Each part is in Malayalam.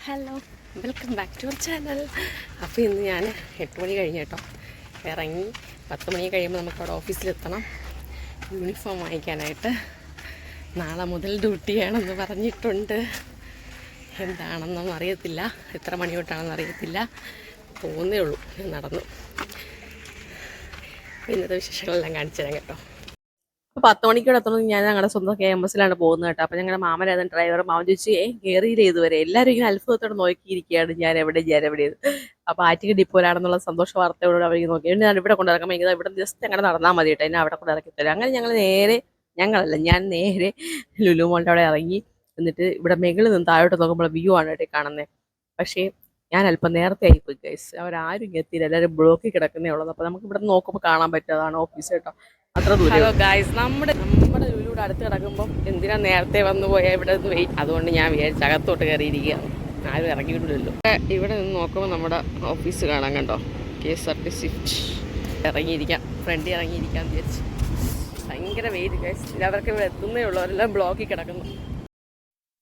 Hello, welcome back to our channel. അപ്പോൾ ഇന്ന് ഞാൻ 8 മണി കഴിഞ്ഞ് കേട്ടോ ഇറങ്ങി. 10 മണി കഴിയുമ്പോൾ നമുക്ക് അവിടെ ഓഫീസിലെത്തണം യൂണിഫോം വാങ്ങിക്കാനായിട്ട്. നാളെ മുതൽ ഡ്യൂട്ടി ചെയ്യണമെന്ന് പറഞ്ഞിട്ടുണ്ട്. എന്താണെന്നൊന്നും അറിയത്തില്ല, എത്ര മണി തൊട്ടാണെന്ന് അറിയത്തില്ല. പോകുന്നേ ഉള്ളൂ, നടന്നു. ഇന്നത്തെ വിശേഷങ്ങളെല്ലാം കാണിച്ചു തരാം കേട്ടോ. അപ്പോൾ 10 മണിക്കൂടെ എത്തണം. ഞാൻ ഞങ്ങളുടെ സ്വന്തം KMS-ലാണ് പോകുന്നത് കേട്ടോ. അപ്പോൾ ഞങ്ങളുടെ മാമനായിരുന്നു ഡ്രൈവർ. മാമൻ ചോദിച്ചു കയറിയില്ല ഇതുവരെ. എല്ലാവരും ഇങ്ങനെ അത്ഭുതത്തോടെ നോക്കിയിരിക്കുകയാണ് ഞാൻ എവിടെയാണ്. അപ്പോൾ ആറ്റിങ്ങൽ ഡിപ്പോയിലാണെന്നുള്ള സന്തോഷ വാർത്തയോട് അവർക്ക് നോക്കി. ഞാൻ ഇവിടെ കൊണ്ടിറക്കുമ്പോൾ എനിക്ക് ഇവിടെ ജസ്റ്റ് അങ്ങനെ നടന്നാൽ മതി കേട്ടോ, എന്നെ അവിടെ കൊണ്ട് ഇറക്കി തരാം. അങ്ങനെ ഞാൻ നേരെ ലുലു മോളിൻ്റെ അവിടെ ഇറങ്ങി. എന്നിട്ട് ഇവിടെ മുകളിൽ നിന്ന് താഴോട്ട് നോക്കുമ്പോൾ വ്യൂ ആണ് കേട്ടോ കാണുന്നത്. പക്ഷേ ഞാൻ അല്പം നേരത്തെ ആയിപ്പോയി ഗൈസ്. അവരാരും എത്തിയില്ല, എല്ലാവരും ബ്ലോക്കിൽ കിടക്കുന്നേ ഉള്ളത്. അപ്പോൾ നമുക്ക് ഇവിടെ നോക്കുമ്പോൾ കാണാൻ പറ്റുന്നതാണ് ഓഫീസ് കേട്ടോ. അത്ര ദൂരം. ഹലോ ഗൈസ്, നമ്മുടെ ലുലുവിടെ അടുത്ത് കിടക്കുമ്പം എന്തിനാ നേരത്തെ വന്നു പോയാൽ ഇവിടെ നിന്ന് വെയിറ്റ്. അതുകൊണ്ട് ഞാൻ വിചാരിച്ച് അകത്തോട്ട് കയറിയിരിക്കുകയാണ്. ആരും ഇറങ്ങിയിട്ടില്ലല്ലോ. ഇവിടെ നിന്ന് നോക്കുമ്പോൾ നമ്മുടെ ഓഫീസ് കാണാൻ കണ്ടോ. KSRTC Swift. ഇറങ്ങിയിരിക്കാം, ഫ്രണ്ടിൽ ഇറങ്ങിയിരിക്കാൻ വിചാരിച്ച്. ഭയങ്കര വെയിറ്റ് ഗൈസ്. അവർക്ക് ഇവിടെ എത്തുന്നേ ഉള്ളൂ, അവരെല്ലാം ബ്ലോക്കിൽ കിടക്കുന്നു.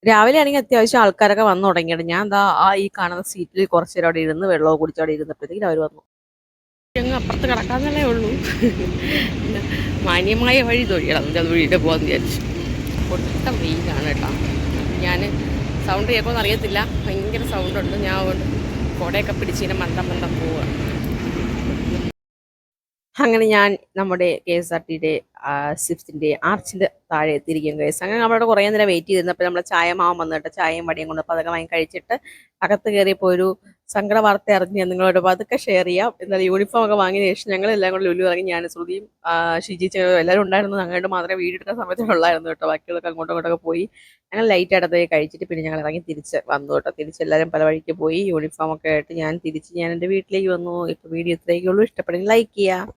രാവിലെ ആണെങ്കിൽ അത്യാവശ്യം ആൾക്കാരൊക്കെ വന്നു തുടങ്ങിയിട്ട് ഞാൻ എന്താ ഈ കാണുന്ന സീറ്റിൽ കുറച്ച് നേരം അവിടെ ഇരുന്ന് വെള്ളമൊക്കെ കുടിച്ചവിടെ ഇരുന്നപ്പോഴത്തേക്കും അവർ വന്നു. അങ്ങ് അപ്പുറത്ത് കിടക്കാന്നല്ലേ ഉള്ളൂ. മാന്യമായ വഴി തൊഴിയണം, അത് വഴിയുടെ പോകാമെന്ന് വിചാരിച്ചു. പൊട്ട വെയിലാണ് കേട്ടോ. ഞാൻ സൗണ്ട് കേൾക്കുമെന്ന് അറിയത്തില്ല, ഭയങ്കര സൗണ്ടുണ്ട്. ഞാൻ കുടയൊക്കെ പിടിച്ചിങ്ങനെ മന്ദം പോവുക. അങ്ങനെ ഞാൻ നമ്മുടെ KSRTയുടെ സ്വിഫ്റ്റിൻ്റെ ആർച്ചിൻ്റെ താഴെ എത്തിയിരിക്കും ഗൈസ്. അങ്ങനെ അവിടെ കുറേ നേരം വെയിറ്റ് ചെയ്തിരുന്നപ്പോൾ നമ്മളെ ചായ മാവൻ വന്നിട്ട് ചായയും വടിയും കൊണ്ട് അപ്പോൾ അതൊക്കെ വാങ്ങി കഴിച്ചിട്ട് അകത്ത് കയറിയപ്പോൾ ഒരു സങ്കട വാർത്ത അറിഞ്ഞ് ഞാൻ നിങ്ങളോട് അതൊക്കെ ഷെയർ ചെയ്യാം. എന്നാൽ യൂണിഫോം ഒക്കെ വാങ്ങിയതിന് ശേഷം ഞങ്ങളെല്ലാം കൂടെ ലുലു ഇറങ്ങി. ഞാൻ ശ്രുതിയും ഷിജി എല്ലാവരും ഉണ്ടായിരുന്നു. ഞങ്ങളുടെ മാത്രമേ വീട് എടുക്കുന്ന സമയത്തുള്ളായിരുന്നു കേട്ടോ. ബാക്കിയുള്ളതൊക്കെ അങ്ങോട്ടൊക്കെ പോയി. ഞങ്ങൾ ലൈറ്റ് ആയിട്ടത് കഴിച്ചിട്ട് പിന്നെ ഞങ്ങൾ ഇറങ്ങി തിരിച്ച് വന്നു കേട്ടോ. തിരിച്ചെല്ലാവരും പല വഴിക്ക് പോയി. യൂണിഫോം ഒക്കെ ആയിട്ട് ഞാൻ എൻ്റെ വീട്ടിലേക്ക് വന്നു. ഇപ്പോൾ വീഡിയോ ഇത്രയൊക്കെ ഉള്ളൂ. ഇഷ്ടപ്പെടുമെങ്കിൽ ലൈക്ക് ചെയ്യുക.